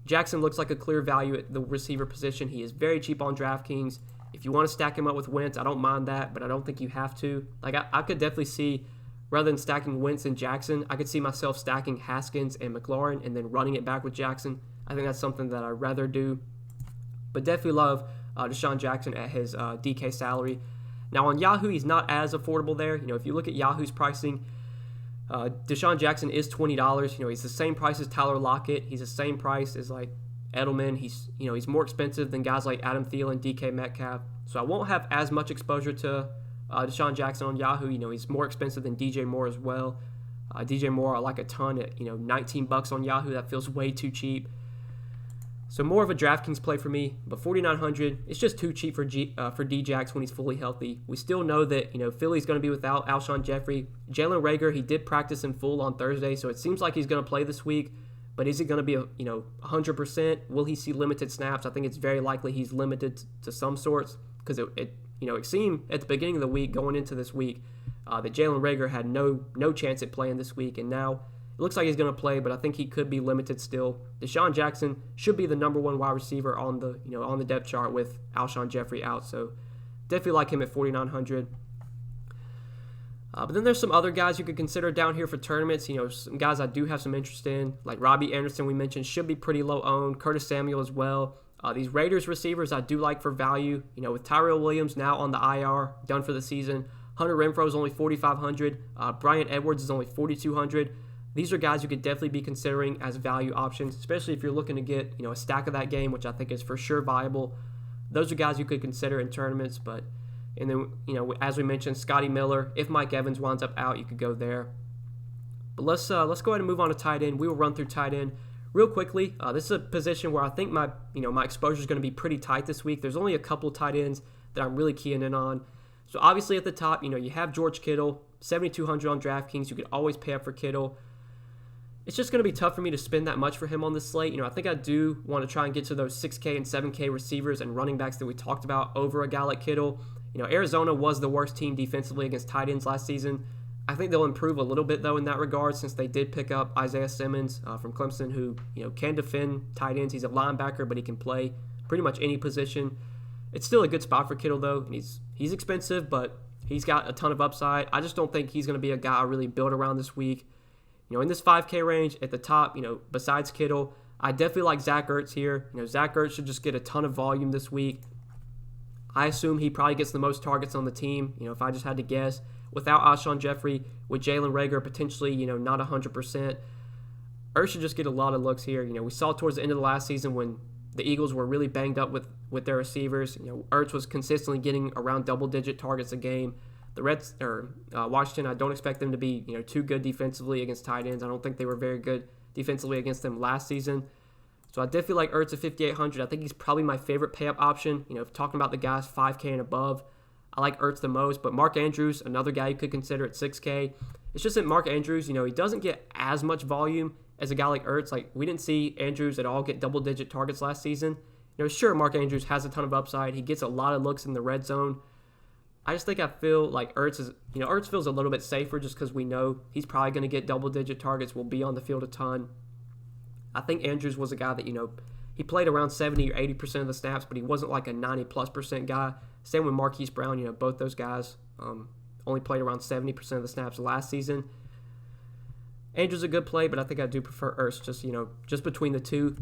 Jackson looks like a clear value at the receiver position. He is very cheap on DraftKings. If you want to stack him up with Wentz, I don't mind that, but I don't think you have to. I could definitely see, rather than stacking Wentz and Jackson, I could see myself stacking Haskins and McLaurin and then running it back with Jackson. I think that's something that I'd rather do. But definitely love Deshaun Jackson at his DK salary. Now on Yahoo, he's not as affordable there. If you look at Yahoo's pricing, Deshaun Jackson is $20. He's the same price as Tyler Lockett. He's the same price as Edelman. He's more expensive than guys like Adam Thielen, DK Metcalf. So I won't have as much exposure to Deshaun Jackson on Yahoo. He's more expensive than DJ Moore as well. DJ Moore I like a ton at $19 on Yahoo. That feels way too cheap. So more of a DraftKings play for me, but 4,900, it's just too cheap for D-Jax when he's fully healthy. We still know that, Philly's going to be without Alshon Jeffrey. Jalen Reagor, he did practice in full on Thursday, so it seems like he's going to play this week, but is it going to be 100%? Will he see limited snaps? I think it's very likely he's limited to some sorts, because it seemed at the beginning of the week, going into this week, that Jalen Reagor had no chance at playing this week, and now it looks like he's going to play, but I think he could be limited still. Deshaun Jackson should be the number 1 wide receiver on the depth chart with Alshon Jeffrey out, so definitely like him at 4,900. But then there's some other guys you could consider down here for tournaments. Some guys I do have some interest in, like Robbie Anderson we mentioned, should be pretty low owned. Curtis Samuel as well. These Raiders receivers I do like for value. With Tyrell Williams now on the IR, done for the season. Hunter Renfrow is only 4,500. Bryant Edwards is only 4,200. These are guys you could definitely be considering as value options, especially if you're looking to get a stack of that game, which I think is for sure viable. Those are guys you could consider in tournaments. And then, as we mentioned, Scotty Miller. If Mike Evans winds up out, you could go there. But let's go ahead and move on to tight end. We will run through tight end real quickly. This is a position where I think my exposure is going to be pretty tight this week. There's only a couple of tight ends that I'm really keying in on. So obviously at the top, you have George Kittle, 7,200 on DraftKings. You could always pay up for Kittle. It's just going to be tough for me to spend that much for him on this slate. I think I do want to try and get to those 6K and 7K receivers and running backs that we talked about over a guy like Kittle. Arizona was the worst team defensively against tight ends last season. I think they'll improve a little bit, though, in that regard, since they did pick up Isaiah Simmons from Clemson, who can defend tight ends. He's a linebacker, but he can play pretty much any position. It's still a good spot for Kittle, though. And he's expensive, but he's got a ton of upside. I just don't think he's going to be a guy I really build around this week. In this 5K range at the top, besides Kittle, I definitely like Zach Ertz here. Zach Ertz should just get a ton of volume this week. I assume he probably gets the most targets on the team, if I just had to guess. Without Alshon Jeffrey, with Jalen Reagor potentially, not 100%. Ertz should just get a lot of looks here. We saw towards the end of the last season when the Eagles were really banged up with their receivers. Ertz was consistently getting around double-digit targets a game. Washington, I don't expect them to be too good defensively against tight ends. I don't think they were very good defensively against them last season. So I definitely like Ertz at 5,800. I think he's probably my favorite pay-up option. Talking about the guys 5K and above, I like Ertz the most. But Mark Andrews, another guy you could consider at 6K. It's just that Mark Andrews, he doesn't get as much volume as a guy like Ertz. Like, we didn't see Andrews at all get double-digit targets last season. Sure, Mark Andrews has a ton of upside. He gets a lot of looks in the red zone. I just think I feel like Ertz feels a little bit safer just because we know he's probably going to get double-digit targets, will be on the field a ton. I think Andrews was a guy that, he played around 70 or 80% of the snaps, but he wasn't like a 90+% guy. Same with Marquise Brown, both those guys only played around 70% of the snaps last season. Andrews a good play, but I think I do prefer Ertz just between the two.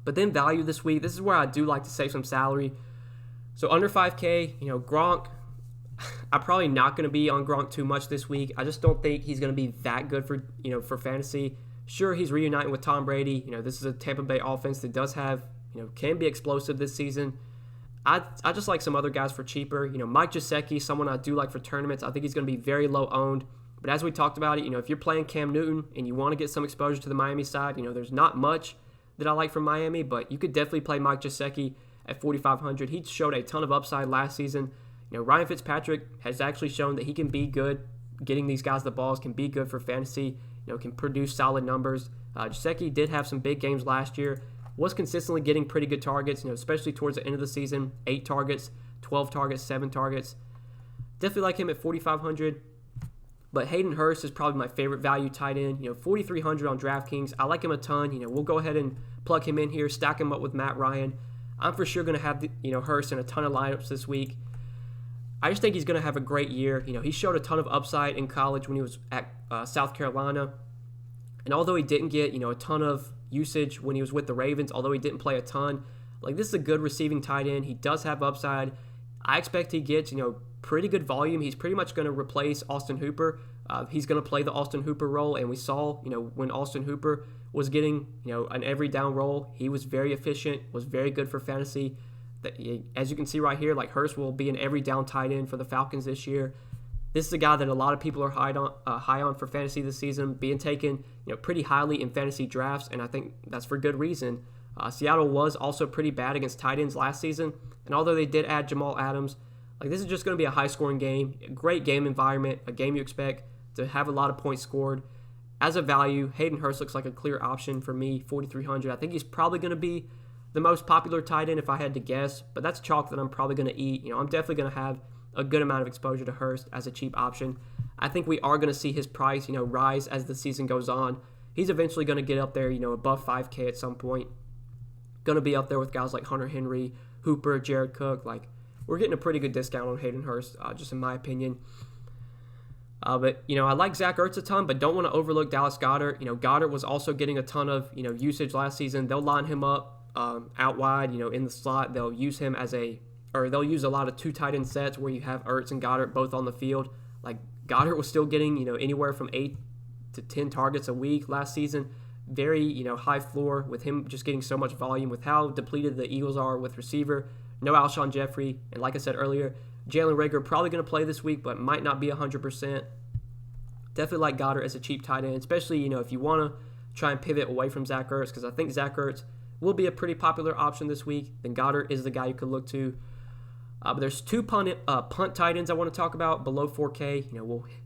But then value this week, this is where I do like to save some salary. So under 5K, Gronk, I'm probably not going to be on Gronk too much this week. I just don't think he's going to be that good for fantasy. Sure, he's reuniting with Tom Brady. This is a Tampa Bay offense that does have, can be explosive this season. I just like some other guys for cheaper. Mike Gesicki, someone I do like for tournaments. I think he's going to be very low owned. But as we talked about it, if you're playing Cam Newton and you want to get some exposure to the Miami side, there's not much that I like from Miami, but you could definitely play Mike Gesicki at 4,500. He showed a ton of upside last season. Ryan Fitzpatrick has actually shown that he can be good. Getting these guys the balls can be good for fantasy. Can produce solid numbers. Gesicki did have some big games last year. Was consistently getting pretty good targets, especially towards the end of the season. 8 targets, 12 targets, 7 targets. Definitely like him at 4,500. But Hayden Hurst is probably my favorite value tight end. 4,300 on DraftKings. I like him a ton. We'll go ahead and plug him in here, stack him up with Matt Ryan. I'm for sure going to have Hurst in a ton of lineups this week. I just think he's going to have a great year. He showed a ton of upside in college when he was at South Carolina. And although he didn't get, a ton of usage when he was with the Ravens, although he didn't play a ton, this is a good receiving tight end. He does have upside. I expect he gets, pretty good volume. He's pretty much going to replace Austin Hooper. He's going to play the Austin Hooper role. And we saw, when Austin Hooper was getting, an every down role, he was very efficient, was very good for fantasy. As you can see right here, Hurst will be an every down tight end for the Falcons this year. This is a guy that a lot of people are high on for fantasy this season, being taken pretty highly in fantasy drafts, and I think that's for good reason. Seattle was also pretty bad against tight ends last season, and although they did add Jamal Adams, this is just going to be a high-scoring game, a great game environment, a game you expect to have a lot of points scored. As a value, Hayden Hurst looks like a clear option for me, 4,300. I think he's probably going to be the most popular tight end if I had to guess, but that's chalk that I'm probably going to eat. I'm definitely going to have a good amount of exposure to Hurst as a cheap option. I think we are going to see his price, rise as the season goes on. He's eventually going to get up there, above 5K at some point. Going to be up there with guys like Hunter Henry, Hooper, Jared Cook. We're getting a pretty good discount on Hayden Hurst, just in my opinion. But, I like Zach Ertz a ton, but don't want to overlook Dallas Goedert. Goddard was also getting a ton of, usage last season. They'll line him up out wide, in the slot. They'll use him they'll use a lot of two tight end sets where you have Ertz and Goddard both on the field. Like, Goddard was still getting, anywhere from 8 to 10 targets a week last season. Very, high floor with him just getting so much volume with how depleted the Eagles are with receiver. No Alshon Jeffrey. And like I said earlier, Jalen Reagor probably going to play this week, but might not be 100%. Definitely like Goddard as a cheap tight end, especially, if you want to try and pivot away from Zach Ertz, because I think Zach Ertz will be a pretty popular option this week. Then Goddard is the guy you could look to. But there's two punt Titans I want to talk about below 4K.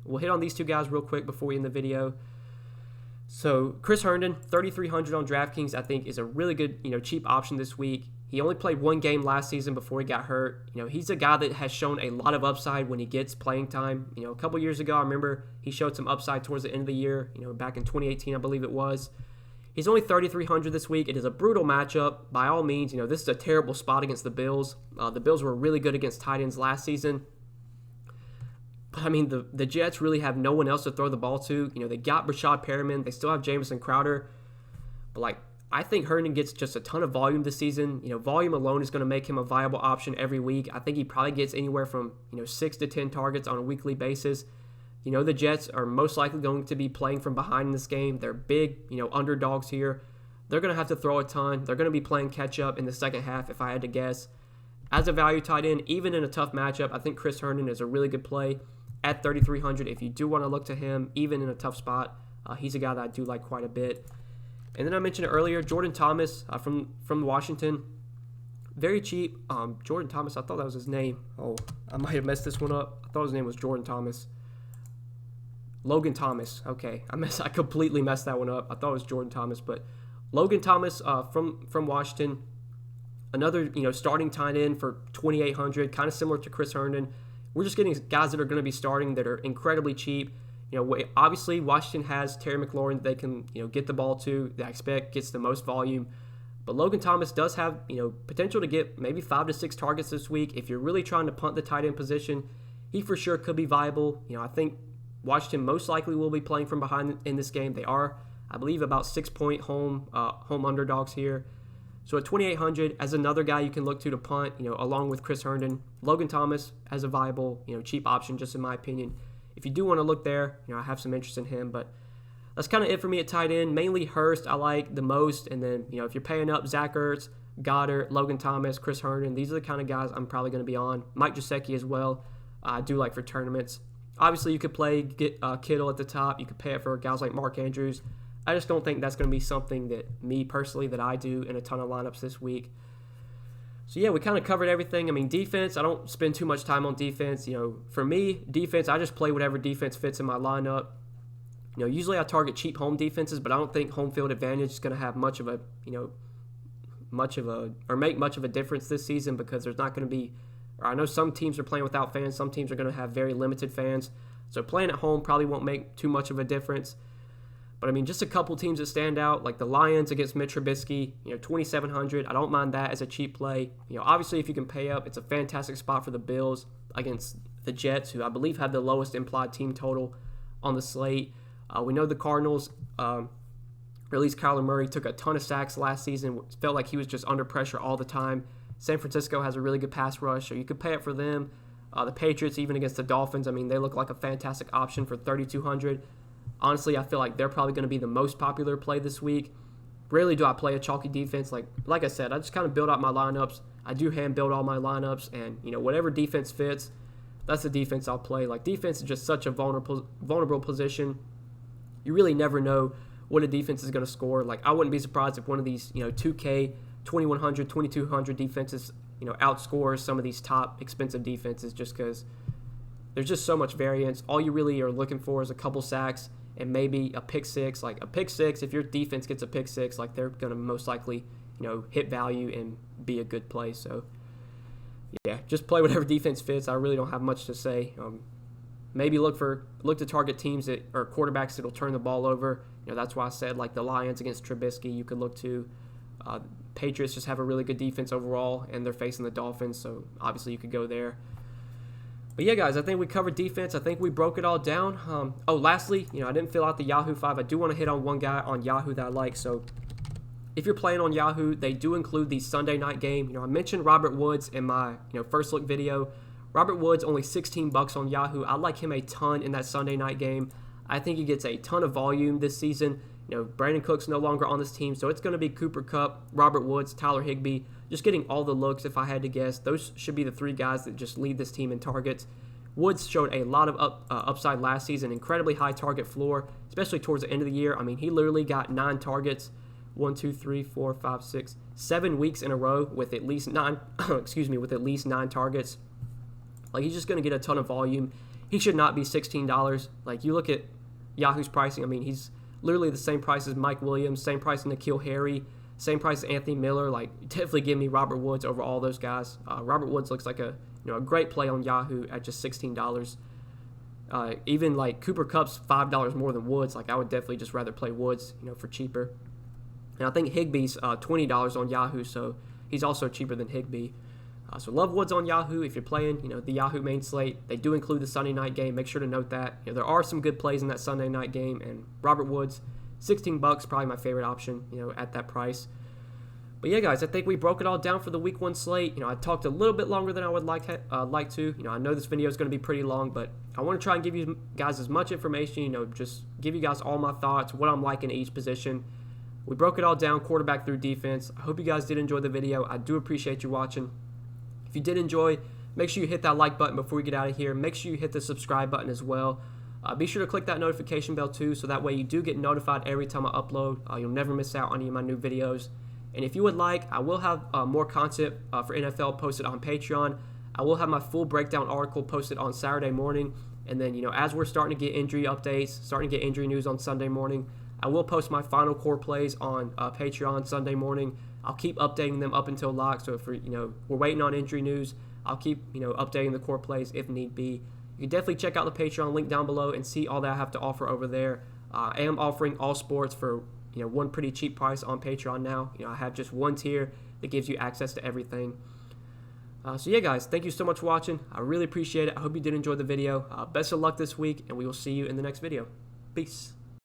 We'll hit on these two guys real quick before we end the video. So Chris Herndon, 3,300 on Draftkings, I think is a really good, cheap option this week. He only played one game last season before he got hurt. He's a guy that has shown a lot of upside when he gets playing time. A couple years ago, I remember he showed some upside towards the end of the year, back in 2018, I believe it was. He's only 3,300 this week. It is a brutal matchup. By all means, this is a terrible spot against the Bills. The Bills were really good against tight ends last season. But, I mean, the Jets really have no one else to throw the ball to. They got Rashad Perriman. They still have Jamison Crowder. But, I think Herndon gets just a ton of volume this season. Volume alone is going to make him a viable option every week. I think he probably gets anywhere from, 6 to 10 targets on a weekly basis. The Jets are most likely going to be playing from behind in this game. They're big, underdogs here. They're going to have to throw a ton. They're going to be playing catch-up in the second half, if I had to guess. As a value tight end, even in a tough matchup, I think Chris Herndon is a really good play at 3,300. If you do want to look to him, even in a tough spot, he's a guy that I do like quite a bit. And then I mentioned it earlier, Jordan Thomas from Washington. Very cheap. Jordan Thomas, I thought that was his name. Oh, I might have messed this one up. I thought his name was Jordan Thomas. Logan Thomas. Okay, I completely messed that one up. I thought it was Jordan Thomas, but Logan Thomas from Washington. Another, starting tight end for 2,800, kind of similar to Chris Herndon. We're just getting guys that are going to be starting that are incredibly cheap. Obviously Washington has Terry McLaurin that they can, get the ball to, that I expect gets the most volume. But Logan Thomas does have, potential to get maybe 5 to 6 targets this week. If you're really trying to punt the tight end position, he for sure could be viable. I think Washington most likely will be playing from behind in this game. They are, I believe, about 6-point home underdogs here. So at 2,800, as another guy you can look to punt, along with Chris Herndon, Logan Thomas as a viable, cheap option, just in my opinion. If you do want to look there, I have some interest in him, but that's kind of it for me at tight end. Mainly Hurst I like the most, and then, if you're paying up, Zach Ertz, Goddard, Logan Thomas, Chris Herndon, these are the kind of guys I'm probably going to be on. Mike Gesicki as well, I do like for tournaments. Obviously, you could play Kittle at the top. You could pay it for guys like Mark Andrews. I just don't think that's going to be something that me personally that I do in a ton of lineups this week. So, yeah, we kind of covered everything. I mean, defense, I don't spend too much time on defense. For me, defense, I just play whatever defense fits in my lineup. Usually I target cheap home defenses, but I don't think home field advantage is going to have much of a make much of a difference this season, because there's not going to be, or I know some teams are playing without fans. Some teams are going to have very limited fans. So playing at home probably won't make too much of a difference. But, I mean, just a couple teams that stand out, like the Lions against Mitch Trubisky, 2,700. I don't mind that as a cheap play. Obviously, if you can pay up, it's a fantastic spot for the Bills against the Jets, who I believe have the lowest implied team total on the slate. We know the Cardinals, or at least Kyler Murray, took a ton of sacks last season. It felt like he was just under pressure all the time. San Francisco has a really good pass rush, so you could pay up for them. The Patriots, even against the Dolphins, I mean, they look like a fantastic option for 3,200. Honestly, I feel like they're probably going to be the most popular play this week. Rarely do I play a chalky defense. Like I said, I just kind of build out my lineups. I do hand build all my lineups, and whatever defense fits, that's the defense I'll play. Defense is just such a vulnerable position. You really never know what a defense is going to score. I wouldn't be surprised if one of these 2K, 2,100, 2,200 defenses outscores some of these top expensive defenses, just because there's just so much variance. All you really are looking for is a couple sacks and maybe a pick six. A pick six, if your defense gets a pick six, they're going to most likely, hit value and be a good play. So, yeah, just play whatever defense fits. I really don't have much to say. Maybe look to target teams that or quarterbacks that'll turn the ball over. That's why I said the Lions against Trubisky. You could look to. Patriots just have a really good defense overall, and they're facing the Dolphins, so obviously you could go there. But yeah, guys, I think we covered defense. I think we broke it all down. Lastly, I didn't fill out the Yahoo 5. I do want to hit on one guy on Yahoo that I like. So if you're playing on Yahoo, they do include the Sunday night game. I mentioned Robert Woods in my first look video. Robert Woods, only $16 on Yahoo. I like him a ton in that Sunday night game. I think he gets a ton of volume this season. Brandon Cook's no longer on this team, so it's going to be Cooper Kupp, Robert Woods, Tyler Higbee, just getting all the looks if I had to guess. Those should be the three guys that just lead this team in targets. Woods showed a lot of upside last season, incredibly high target floor, especially towards the end of the year. I mean, he literally got 9 targets, 7 weeks in a row with at least 9, with at least 9 targets. Like, he's just going to get a ton of volume. He should not be $16. Like, you look at Yahoo's pricing, I mean, he's literally the same price as Mike Williams, same price as N'Keal Harry, same price as Anthony Miller. Like, definitely give me Robert Woods over all those guys. Robert Woods looks like a great play on Yahoo at just $16. Even like Cooper Kupp's $5 more than Woods. Like, I would definitely just rather play Woods, for cheaper. And I think Higbee's $20 on Yahoo, so he's also cheaper than Higbee. So love Woods on Yahoo. If you're playing, the Yahoo main slate, they do include the Sunday night game. Make sure to note that. There are some good plays in that Sunday night game, and Robert Woods, $16, probably my favorite option, at that price. But yeah, guys, I think we broke it all down for the Week 1 slate. I talked a little bit longer than I would like to. I know this video is going to be pretty long, but I want to try and give you guys as much information, just give you guys all my thoughts, what I'm liking each position. We broke it all down, quarterback through defense. I hope you guys did enjoy the video. I do appreciate you watching. If you did enjoy, make sure you hit that like button before we get out of here. Make sure you hit the subscribe button as well. Be sure to click that notification bell too, so that way you do get notified every time I upload. You'll never miss out on any of my new videos. And if you would like, I will have more content for NFL posted on Patreon. I will have my full breakdown article posted on Saturday morning. And then, as we're starting to get injury updates, starting to get injury news on Sunday morning, I will post my final core plays on Patreon Sunday morning. I'll keep updating them up until lock. So if we're waiting on injury news, I'll keep updating the core plays if need be. You can definitely check out the Patreon link down below and see all that I have to offer over there. I am offering all sports for one pretty cheap price on Patreon now. I have just one tier that gives you access to everything. So yeah, guys, thank you so much for watching. I really appreciate it. I hope you did enjoy the video. Best of luck this week, and we will see you in the next video. Peace.